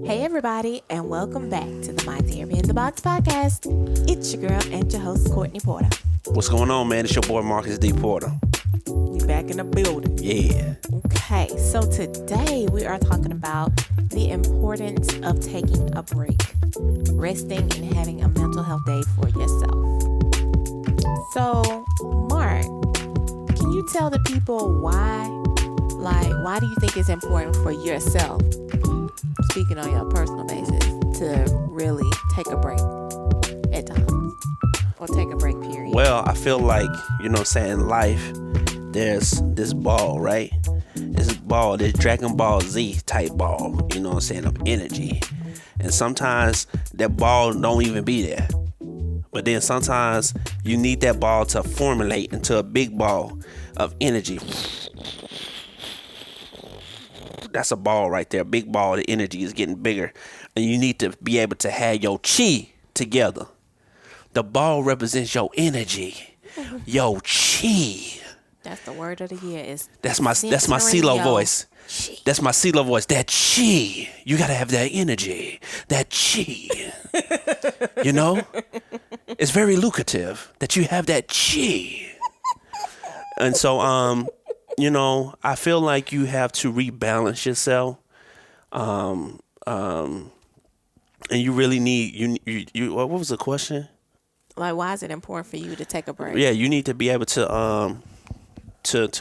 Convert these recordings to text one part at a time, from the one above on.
Hey everybody, and welcome back to the My Therapy in the Box podcast. It's your girl and your host, Courtney Porter. What's going on, man? It's your boy Marcus D. Porter. We back in the building. Yeah. Okay, so today we are talking about the importance of taking a break, resting, and having a mental health day for yourself. So, Mark, can you tell the people why do you think it's important for yourself, speaking on your personal basis, to really take a break at times, or take a break period? Well, I feel like, in life, there's this ball, right? This Dragon Ball Z type ball, of energy. And sometimes that ball don't even be there. But then sometimes you need that ball to formulate into a big ball of energy. That's a ball right there. Big ball. The energy is getting bigger. And you need to be able to have your chi together. The ball represents your energy. Your chi. That's the word of the year. That's my CeeLo voice. Chi. That's my CeeLo voice. That chi. You gotta have that energy. That chi. It's very lucrative that you have that chi. And so I feel like you have to rebalance yourself. And you really need you what was the question? Like, why is it important for you to take a break? Yeah, you need to be able to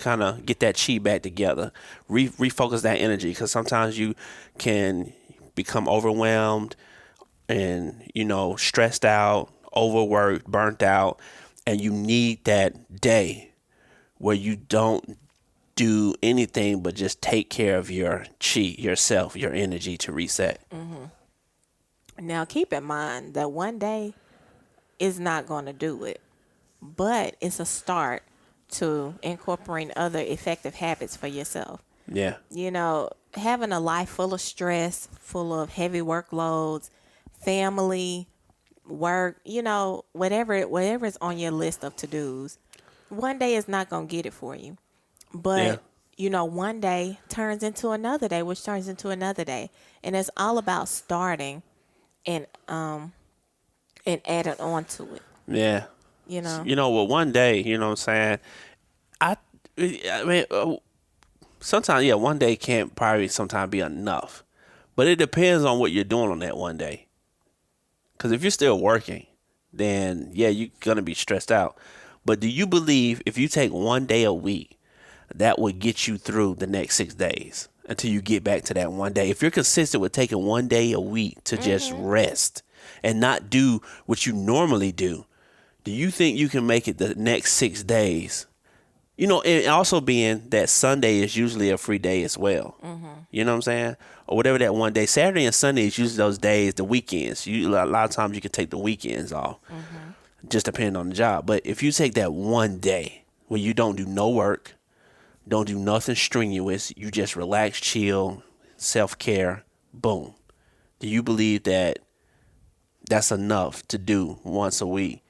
kind of get that chi back together, refocus that energy, because sometimes you can become overwhelmed and stressed out, overworked, burnt out, and you need that day where you don't do anything but just take care of your chi, yourself, your energy to reset. Mm-hmm. Now, keep in mind that one day is not going to do it, but it's a start to incorporating other effective habits for yourself. Yeah. Having a life full of stress, full of heavy workloads, family, work, whatever is on your list of to-dos, one day is not going to get it for you. But, one day turns into another day, which turns into another day. And it's all about starting and adding on to it. Yeah. One day, I mean, sometimes, one day can't probably sometimes be enough. But it depends on what you're doing on that one day. Because if you're still working, then, you're going to be stressed out. But do you believe if you take one day a week, that would get you through the next 6 days until you get back to that one day? If you're consistent with taking one day a week to just rest and not do what you normally do you think you can make it the next 6 days? And also being that Sunday is usually a free day as well. Mm-hmm. You know what I'm saying? Or whatever that one day. Saturday and Sunday is usually those days, the weekends. A lot of times you can take the weekends off. Mm-hmm. Just depending on the job. But if you take that one day where you don't do no work, don't do nothing strenuous, you just relax, chill, self-care, boom. Do you believe that that's enough to do once a week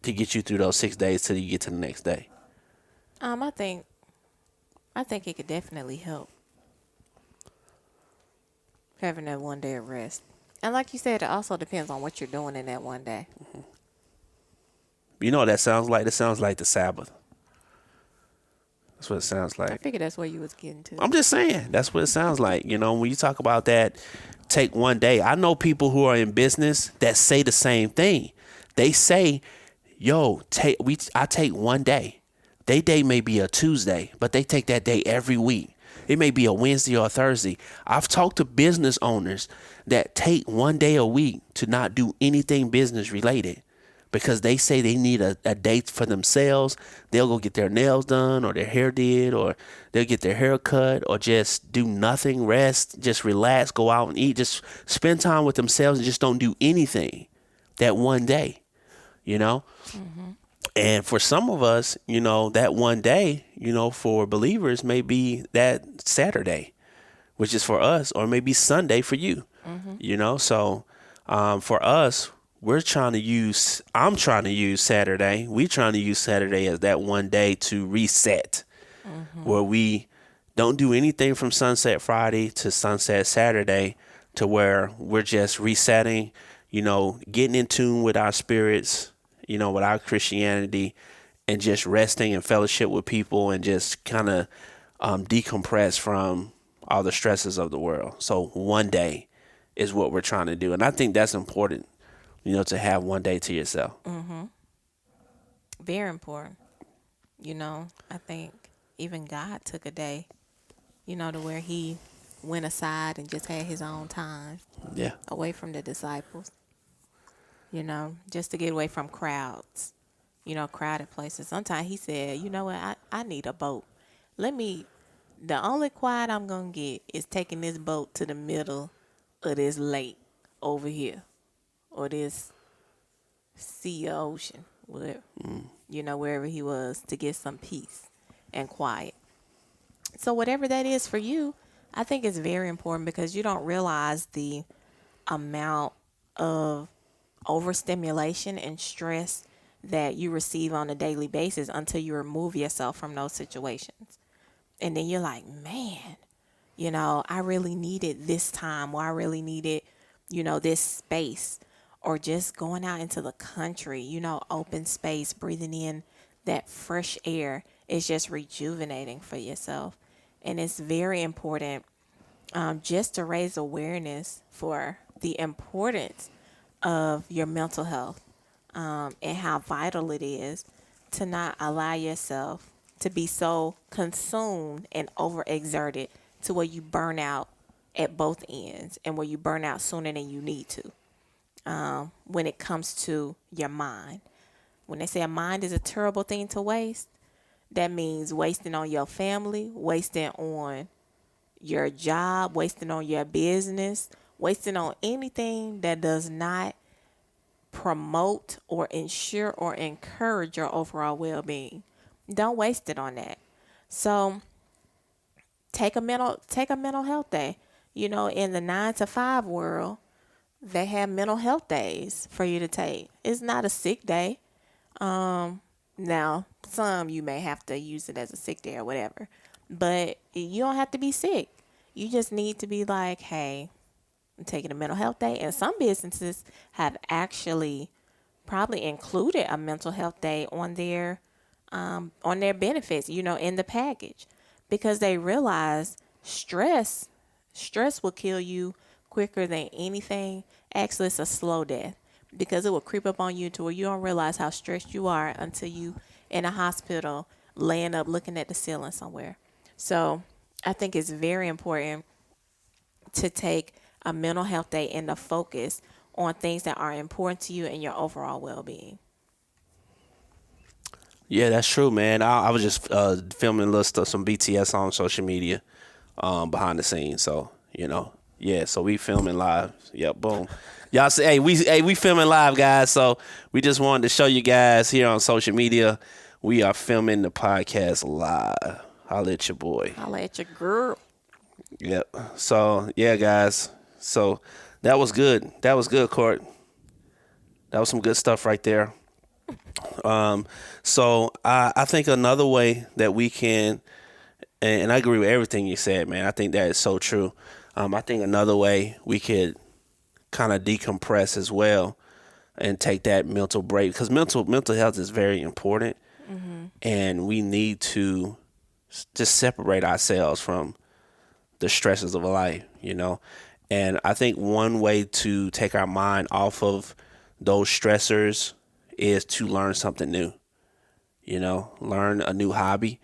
to get you through those 6 days till you get to the next day? I think it could definitely help, having that one day of rest. And like you said, it also depends on what you're doing in that one day. Mm-hmm. You know what that sounds like? It sounds like the Sabbath. That's what it sounds like. I figured that's where you was getting to. I'm just saying, that's what it sounds like. When you talk about that, take one day. I know people who are in business that say the same thing. They say, I take one day. Their day may be a Tuesday, but they take that day every week. It may be a Wednesday or a Thursday. I've talked to business owners that take one day a week to not do anything business related because they say they need a day for themselves. They'll go get their nails done or their hair did, or they'll get their hair cut, or just do nothing, rest, just relax, go out and eat, just spend time with themselves and just don't do anything that one day, Mm-hmm. And for some of us, that one day, for believers may be that Saturday, which is for us, or maybe Sunday for you, So for us, I'm trying to use Saturday. We're trying to use Saturday as that one day to reset, where we don't do anything from sunset Friday to sunset Saturday to where we're just resetting, getting in tune with our spirits, with our Christianity, and just resting and fellowship with people and just kind of decompress from all the stresses of the world. So one day is what we're trying to do. And I think that's important, to have one day to yourself. Mm-hmm. Very important. I think even God took a day, to where he went aside and just had his own time. Yeah. Away from the disciples. Just to get away from crowds, crowded places. Sometimes he said, you know what, I need a boat. The only quiet I'm going to get is taking this boat to the middle of this lake over here. Or this sea or ocean, whatever. Wherever he was, to get some peace and quiet. So whatever that is for you, I think it's very important because you don't realize the amount of overstimulation and stress that you receive on a daily basis until you remove yourself from those situations. And then you're like, man, I really needed this time, or I really needed, this space, or just going out into the country, open space, breathing in that fresh air is just rejuvenating for yourself. And it's very important just to raise awareness for the importance of your mental health and how vital it is to not allow yourself to be so consumed and overexerted to where you burn out at both ends and where you burn out sooner than you need to when it comes to your mind. When they say a mind is a terrible thing to waste, that means wasting on your family, wasting on your job, wasting on your business, wasting on anything that does not promote or ensure or encourage your overall well-being. Don't waste it on that. So take a mental health day. In the 9-to-5 world, they have mental health days for you to take. It's not a sick day. Now, some you may have to use it as a sick day or whatever, but you don't have to be sick. You just need to be like, hey, I'm taking a mental health day. And some businesses have actually probably included a mental health day on their benefits, in the package, because they realize stress will kill you quicker than anything. Actually, it's a slow death because it will creep up on you to where you don't realize how stressed you are until you in a hospital laying up looking at the ceiling somewhere. So I think it's very important to take a mental health day and to focus on things that are important to you and your overall well-being. Yeah, that's true, man. I was just filming a little stuff, some BTS on social media behind the scenes. So, yeah, so we filming live. Yep, boom. Y'all say, we filming live, guys. So we just wanted to show you guys here on social media. We are filming the podcast live. Holla at your boy. Holla at your girl. Yep. So, yeah, guys. So that was good. That was good, Court. That was some good stuff right there. So I think another way that we can, and I agree with everything you said, man. I think that is so true. I think another way we could kind of decompress as well and take that mental break, because mental health is very important, and we need to just separate ourselves from the stresses of life, And I think one way to take our mind off of those stressors is to learn something new. Learn a new hobby,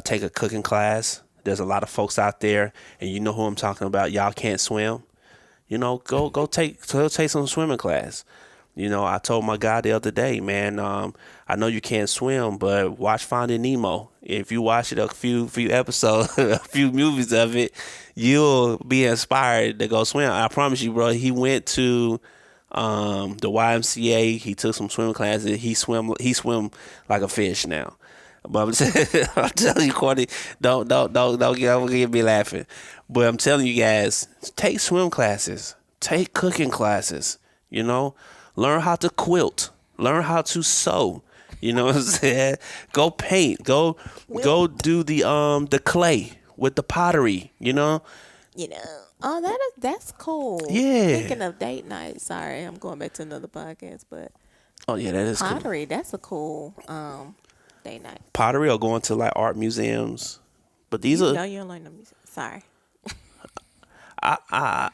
take a cooking class. There's a lot of folks out there, and you know who I'm talking about. Y'all can't swim. Go take some swimming class. I told my guy the other day, man, I know you can't swim, but watch Finding Nemo. If you watch it a few episodes, a few movies of it, you'll be inspired to go swim. I promise you, bro. He went to the YMCA. He took some swimming classes. He swim like a fish now. But I'm telling you, Courtney, don't get me laughing. But I'm telling you guys, take swim classes, take cooking classes. Learn how to quilt, learn how to sew. You know what I'm saying? Go paint, go do the clay with the pottery. That's cool. Yeah. Thinking of date night. Sorry, I'm going back to another podcast, but Oh yeah, that is pottery. cool. That's a cool date night. Pottery or going to like art museums, but these You are know you don't like no music. Sorry. I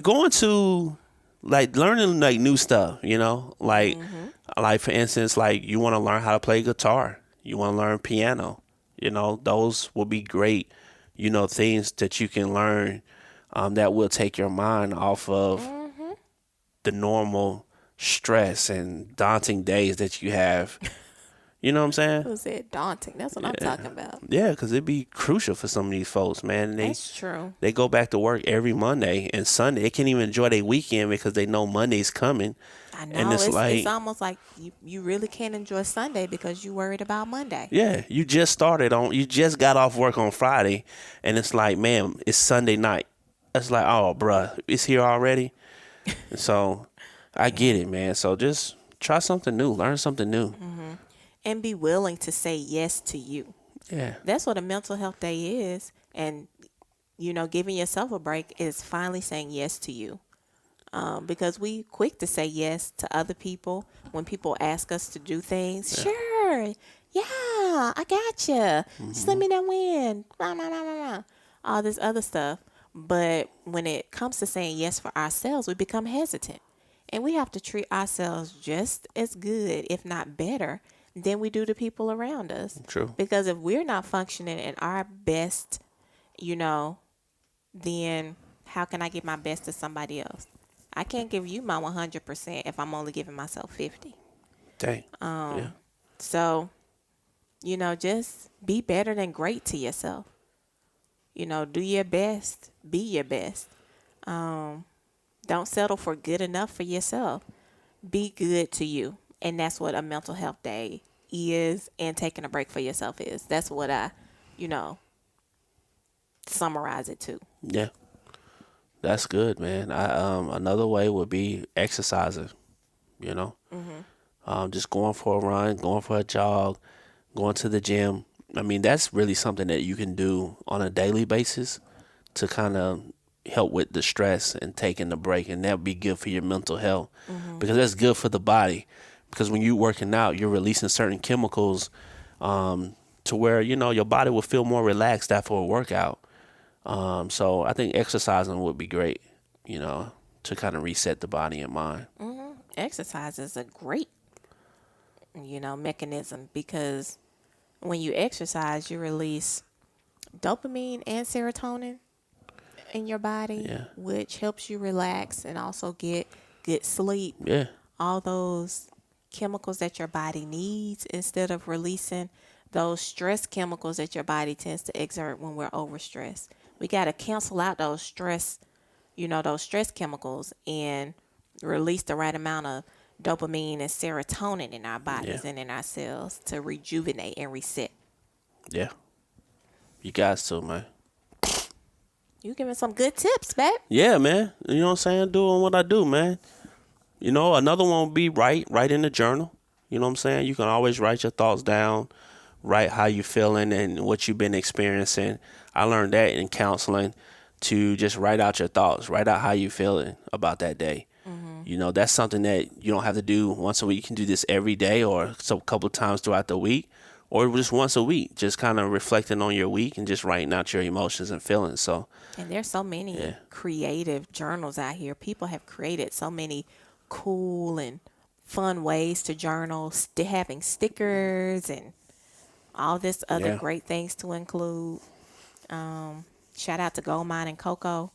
going to like learning like new stuff. Like for instance, like you want to learn how to play guitar, you want to learn piano. Those will be great. Things that you can learn that will take your mind off of the normal stress and daunting days that you have. You know what I'm saying? Who said daunting? That's what I'm talking about. Yeah, because it'd be crucial for some of these folks, man. That's true. They go back to work every Monday and Sunday. They can't even enjoy their weekend because they know Monday's coming. I know. And it's almost like you really can't enjoy Sunday because you worried about Monday. Yeah, you just got off work on Friday, and it's like, man, it's Sunday night. It's like, oh, bruh, it's here already. So I get it, man. So just try something new, learn something new. Mm-hmm. And be willing to say yes to you. Yeah. That's what a mental health day is. And, giving yourself a break is finally saying yes to you. Because we quick to say yes to other people when people ask us to do things. Yeah. Sure. Yeah, I got you. Mm-hmm. Just let me know when. Blah, blah, blah, blah. All this other stuff. But when it comes to saying yes for ourselves, we become hesitant. And we have to treat ourselves just as good, if not better, than we do the people around us. True. Because if we're not functioning at our best, then how can I give my best to somebody else? I can't give you my 100% if I'm only giving myself 50. Dang. Yeah. So, just be better than great to yourself. Do your best. Be your best. Don't settle for good enough for yourself. Be good to you. And that's what a mental health day is, and taking a break for yourself is. That's what I, summarize it to. Yeah. That's good, man. Another way would be exercising, just going for a run, going for a jog, going to the gym. I mean, that's really something that you can do on a daily basis to kind of help with the stress and taking the break, and that would be good for your mental health because that's good for the body. Because when you're working out, you're releasing certain chemicals to where, your body will feel more relaxed after a workout. So I think exercising would be great, to kind of reset the body and mind. Mm-hmm. Exercise is a great, mechanism because when you exercise, you release dopamine and serotonin in your body, which helps you relax and also get good sleep. Yeah. All those chemicals that your body needs instead of releasing those stress chemicals that your body tends to exert when we're overstressed. We got to cancel out those stress chemicals and release the right amount of dopamine and serotonin in our bodies and in our cells to rejuvenate and reset. Yeah. You guys too, man. You giving some good tips, babe. Yeah, man. You know what I'm saying? Doing what I do, man. Another one would be write in the journal. You know what I'm saying? You can always write your thoughts down, write how you're feeling and what you've been experiencing. I learned that in counseling, to just write out your thoughts, write out how you're feeling about that day. Mm-hmm. That's something that you don't have to do once a week. You can do this every day or a couple of times throughout the week, or just once a week, just kind of reflecting on your week and just writing out your emotions and feelings. So, and there's so many creative journals out here. People have created so many cool and fun ways to journal, having stickers and all this other great things to include. Shout out to Goldmine and Coco,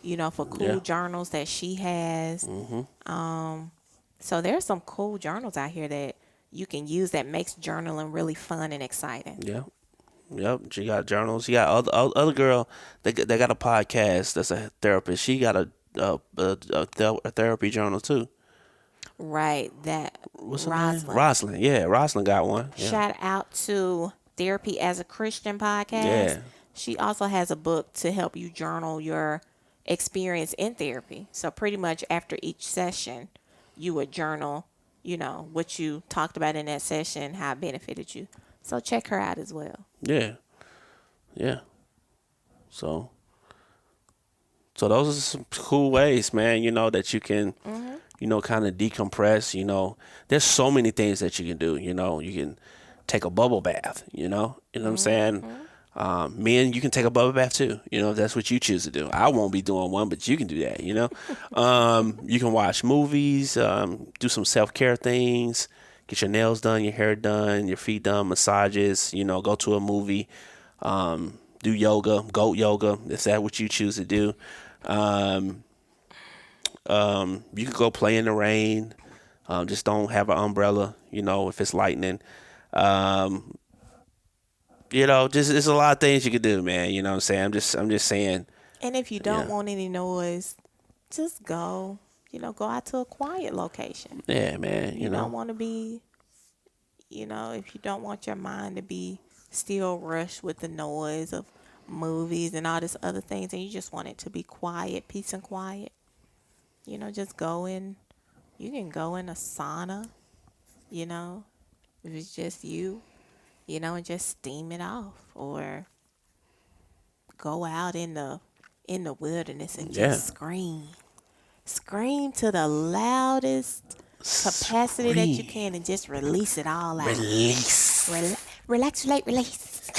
for cool journals that she has. Mm-hmm. So there's some cool journals out here that you can use that makes journaling really fun and exciting. Yeah. Yep. She got journals. She got other girl that got a podcast that's a therapist. She got a therapy journal too. Right. That what's her name? Rosalind. Yeah, Rosalind got one. Yeah. Shout out to Therapy as a Christian podcast. Yeah. She also has a book to help you journal your experience in therapy. So pretty much after each session, you would journal, what you talked about in that session, how it benefited you. So check her out as well. Yeah. Yeah. So So those are some cool ways, man, that you can, kind of decompress, There's so many things that you can do, You can take a bubble bath, You know what I'm saying? Men, you can take a bubble bath too, if that's what you choose to do. I won't be doing one, but you can do that, You can watch movies, do some self-care things, get your nails done, your hair done, your feet done, massages, go to a movie, do yoga, goat yoga, if that's what you choose to do. You could go play in the rain. Just don't have an umbrella, if it's lightning. Just it's a lot of things you could do, man. You know what I'm saying? I'm just saying. And if you don't want any noise, just go. Go out to a quiet location. Yeah, man. You don't want to be, if you don't want your mind to be still rushed with the noise of movies and all this other things, and you just want it to be quiet, peace and quiet. Just go in. You can go in a sauna. If it's just you. And just steam it off, or go out in the wilderness and just scream to the loudest capacity that you can, and just release it all out. Relax, release.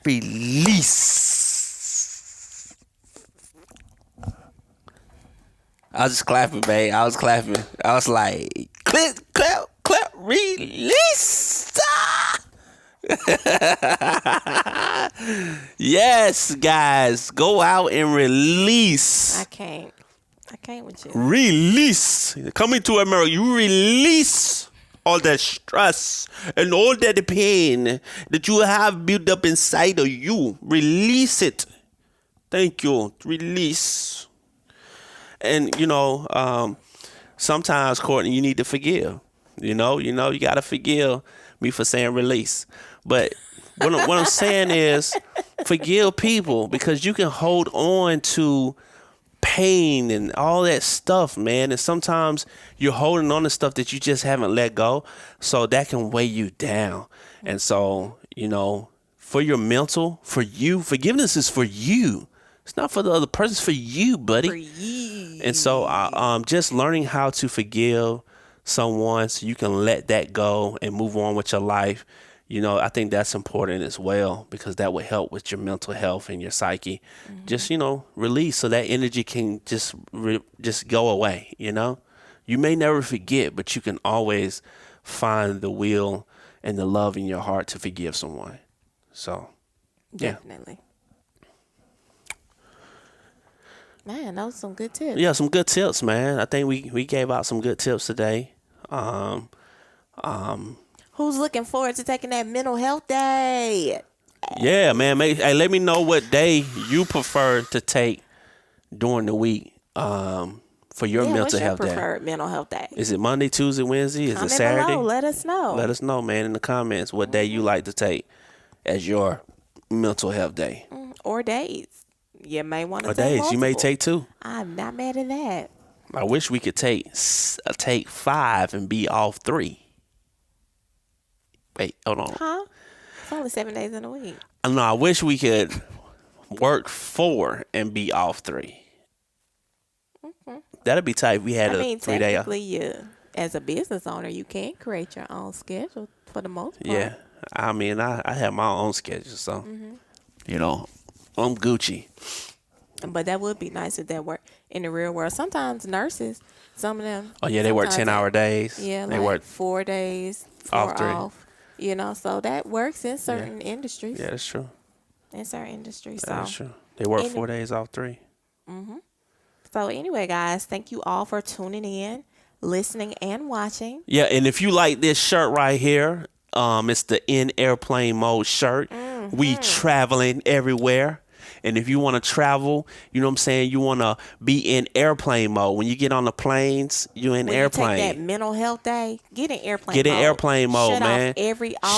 Release. I was just clapping, babe. I was clapping. I was like, clap, release. Yes, guys, go out and release. I can't with you. Release. Coming to America, you release all that stress and all that pain that you have built up inside of you. Release it. Thank you. Release. And sometimes, Courtney, you need to forgive. You got to forgive me for saying release. But what I'm saying is forgive people, because you can hold on to pain and all that stuff, man. And sometimes you're holding on to stuff that you just haven't let go. So that can weigh you down. And so, for your mental, for you, forgiveness is for you. It's not for the other person. It's for you, buddy. For you. And so just learning how to forgive someone so you can let that go and move on with your life. I think that's important as well, because that would help with your mental health and your psyche. Mm-hmm. Just, release so that energy can just go away, You may never forget, but you can always find the will and the love in your heart to forgive someone. So, yeah. Definitely. Man, those are some good tips. Yeah, some good tips, man. I think we gave out some good tips today. Who's looking forward to taking that mental health day? Yeah, man. Let me know what day you prefer to take during the week for your mental health day. What's your preferred mental health day? Is it Monday, Tuesday, Wednesday? Is Comment it Saturday? below. Let us know. Let us know, man, in the comments what day you like to take as your mental health day. Or days. You may want to take days. multiple. You may take 2. I'm not mad at that. I wish we could take 5 and be off 3. Wait, hold on. Huh? It's only 7 days in a week. No, I wish we could work 4 and be off 3. Mm-hmm. That'd be tight if we had a 3-day off. Technically, as a business owner, you can create your own schedule for the most part. Yeah. I mean, I have my own schedule, so, I'm Gucci. But that would be nice if that worked in the real world. Sometimes nurses, some of them. Oh, yeah, they work 10-hour days. Yeah, they like work 4 days, 4 off. So that works in certain industries. Yeah, that's true. In certain industries. That's true. They work 4 days off 3. Mm-hmm. So anyway, guys, thank you all for tuning in, listening, and watching. Yeah, and if you like this shirt right here, it's the In Airplane Mode shirt. Mm-hmm. We traveling everywhere. And if you want to travel, you know what I'm saying, you want to be in airplane mode. When you get on the planes, you're in airplane. When you take that mental health day, get in airplane mode. Get in airplane mode, Shut man.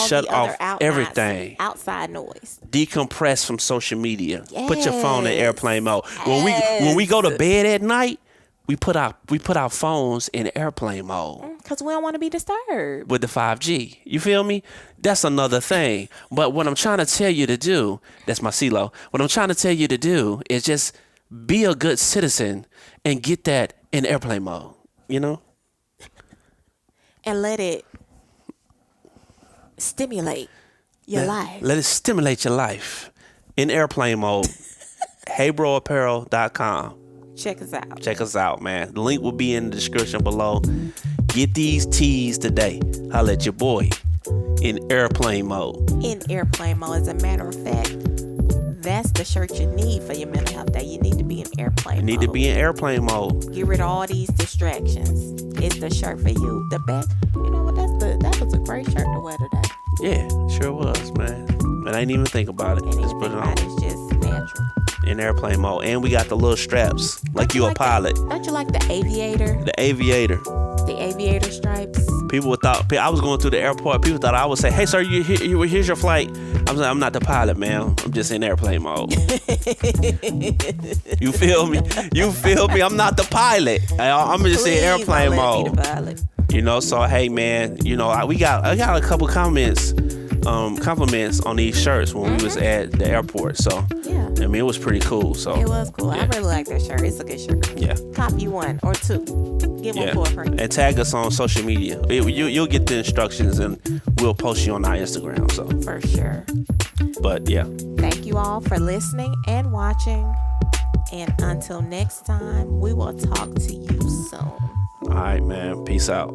Shut off everything. Outside noise. Decompress from social media. Yes. Put your phone in airplane mode. When we go to bed at night, we put our phones in airplane mode. Because we don't want to be disturbed. With the 5G. You feel me? That's another thing. But what I'm trying to tell you to do, that's my CeeLo. What I'm trying to tell you to do is just be a good citizen and get that in airplane mode, you know? And let it stimulate your life. Let it stimulate your life in airplane mode. HayBroApparel.com. Check us out. Check us out, man. The link will be in the description below. Get these tees today. Holla at your boy in airplane mode. In airplane mode. As a matter of fact, that's the shirt you need for your mental health day. You need to be in airplane mode. You need to be in airplane mode. Get rid of all these distractions. It's the shirt for you. The best. You know what? That was a great shirt to wear today. Yeah, sure was, man. And I didn't even think about it. Just put it on. It's just natural. In airplane mode. And we got the little straps like you a pilot. Don't you like the aviator? The aviator. The aviator stripes. People thought, I was going through the airport. People thought I would say, hey, sir, here's your flight. I was like, I'm not the pilot, man. I'm just in airplane mode. You feel me? You feel me? I'm not the pilot. I'm just in airplane mode. You know, so hey, man, you know, I got a couple compliments on these shirts when we was at the airport. So yeah, I mean, it was pretty cool. So it was cool. Yeah. I really like that shirt. It's a good shirt. Yeah. Copy one or two. Give one for a friend. And tag us on social media. You'll get the instructions and we'll post you on our Instagram. So for sure. But yeah. Thank you all for listening and watching. And until next time, we will talk to you soon. All right, man. Peace out.